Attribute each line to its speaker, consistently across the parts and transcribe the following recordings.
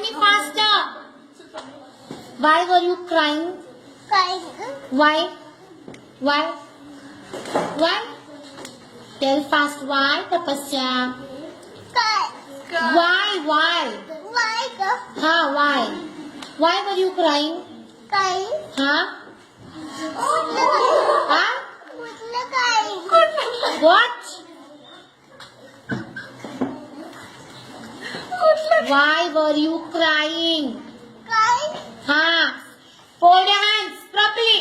Speaker 1: me faster. Why were you crying? Why? Why? Why? Tell fast. Why, Tapasya? Why? Why? Huh? Why? Why were you crying? Huh? Huh? What? Why were you crying? Huh? Fold your hands properly.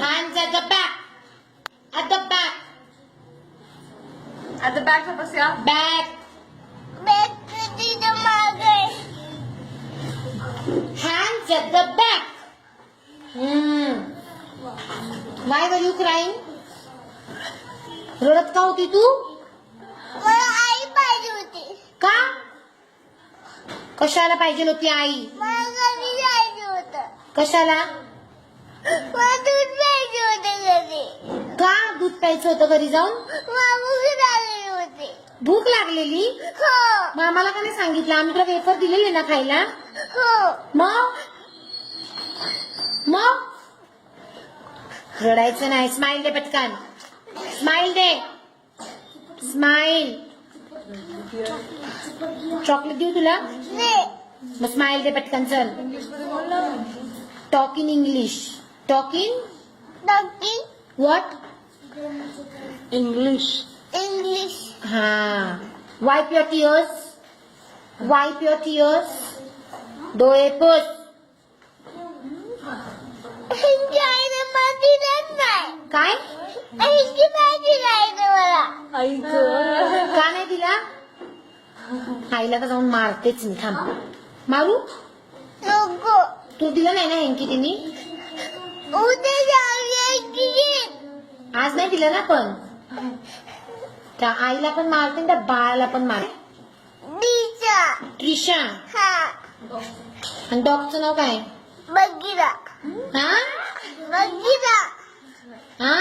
Speaker 1: Hands at the back. At the back.
Speaker 2: At the back, Tapasya.
Speaker 1: Back. Hands at the back. Why were you crying? रडत का होती तू? का? कशाला पाहिजे होती आई? कशाला? का दूध प्यायचं होतं घरी जाऊन? भूक लागलेली? मग आम्हाला का नाही सांगितलं? आम्ही तुला वेफर दिलेले ना खायला? मग रडायचं नाही. स्माइल दे पटकन. स्माइल दे. स्माइल. चॉकलेट देऊ तुला? मग स्माइल दे पटकन. चल. Talk in English. Talk in what?
Speaker 2: English.
Speaker 1: हा. Wipe your tears. Wipe your tears. डोळे पुस. काय? का नाही दिला? आईला का जाऊन मारतेच मी. थांब. मारू? तू दिलं नाही ना हेंकी तिने? आज नाही दिलं ना पण. त्या आईला पण मारते त्या बाळाला पण मारते. ट्रिशा. आणि डॉगचं नाव काय? हा? हा?